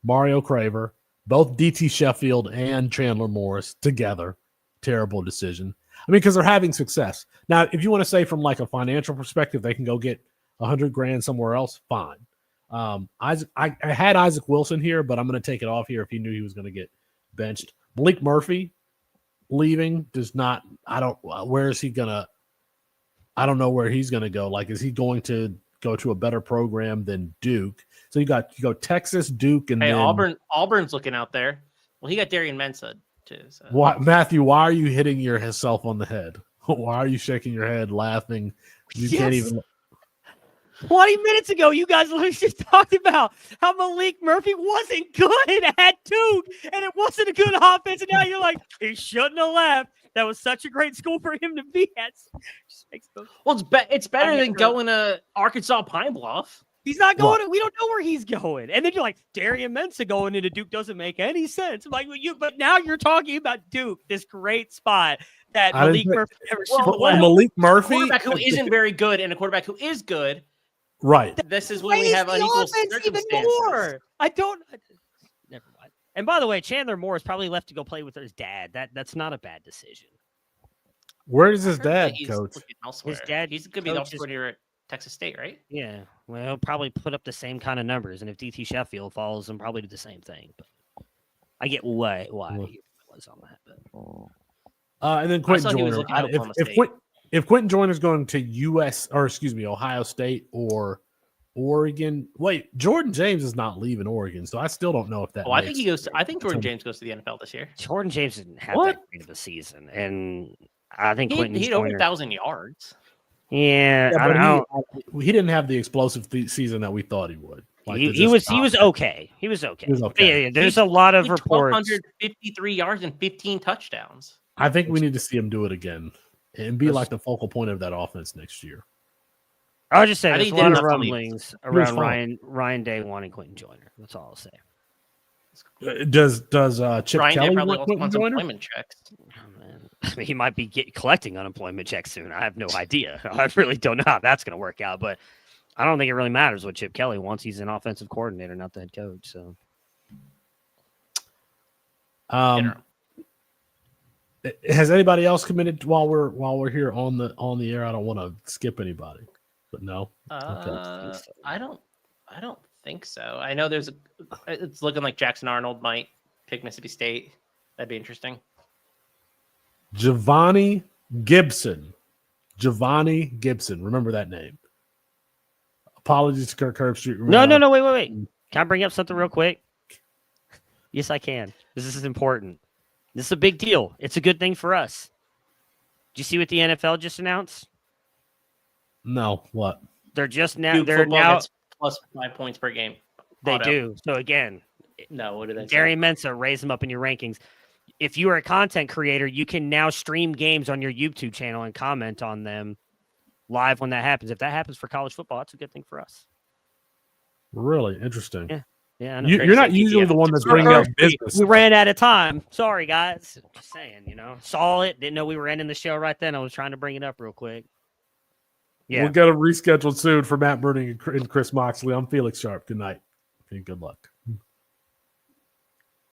Mario Craver, both DT Sheffield and Chandler Morris together. Terrible decision. I mean, because they're having success. Now, if you want to say from like a financial perspective, they can go get $100,000 somewhere else, fine. I had Isaac Wilson here, but I'm going to take it off here if he knew he was going to get benched. Malik Murphy leaving does not. Where is he gonna? I don't know where he's going to go. Like, is he going to go to a better program than Duke? So you go Texas, Duke, and then Auburn's looking out there. Well, he got Darian Mensah too. So. Matthew, why are you hitting yourself on the head? Why are you shaking your head, laughing? You can't even. 20 minutes ago, you guys literally just talked about how Malik Murphy wasn't good at Duke, and it wasn't a good offense, and now you're like, he shouldn't have left. That was such a great school for him to be at. Well, it's better than going to Arkansas Pine Bluff. He's not going. We don't know where he's going. And then you're like, Darian Mensah going into Duke doesn't make any sense. I'm like, but now you're talking about Duke, this great spot that Malik Murphy never should have left. Malik Murphy, a quarterback who isn't very good, and a quarterback who is good. Right. This is when we have unequal circumstances. Even more. Never mind. And by the way, Chandler Morris probably left to go play with his dad. That's not a bad decision. Where is his dad, coach? His dad, he's going to be the offensive coordinator at Texas State, right? Yeah. Well, he'll probably put up the same kind of numbers, and if DT Sheffield follows him, probably do the same thing. But I get why he was on that. But. And then Quentin Joyner. If Quentin Joyner's going to Ohio State or Oregon, Jordan James is not leaving Oregon, so I still don't know if that. I think he goes. I think Jordan James goes to the NFL this year. Jordan James didn't have that great of a season, and I think he had over 1,000 yards. Yeah, I don't know. He didn't have the explosive season that we thought he would. He was okay. He was okay. Yeah, there's a lot of reports. 1,253 yards and 15 touchdowns. I think we need to see him do it again and be like the focal point of that offense next year. I'll just say there's a lot of rumblings around Ryan Day wanting Quentin Joyner. That's all I'll say. Does Chip Ryan Kelly Day probably want Quentin some Joyner? employment checks. Oh, man. I mean, he might be collecting unemployment checks soon. I have no idea. I really don't know how that's going to work out, but I don't think it really matters what Chip Kelly wants. He's an offensive coordinator, not the head coach. So, has anybody else committed while we're here on the air? I don't want to skip anybody, but no. Okay. I don't think so. I know it's looking like Jackson Arnold might pick Mississippi State. That'd be interesting. Giovanni Gibson. Remember that name. Apologies to Kirk Herbstreit. No. Wait. Can I bring up something real quick? Yes, I can. This is important. This is a big deal. It's a good thing for us. Did you see what the NFL just announced? No. What? They're just now. Duke they're now plus 5 points per game. They do. So again, no. What did I say? Darian Mensah, raise them up in your rankings. If you are a content creator, you can now stream games on your YouTube channel and comment on them live when that happens. If that happens for college football, that's a good thing for us. Really interesting. Yeah. I know. You're not usually the one that's bringing up business. We ran out of time. Sorry, guys. Just saying, saw it. Didn't know we were ending the show right then. I was trying to bring it up real quick. Yeah. We'll get a rescheduled soon for Matt Bruening and Chris Moxley. I'm Felix Sharpe. Good night and good luck.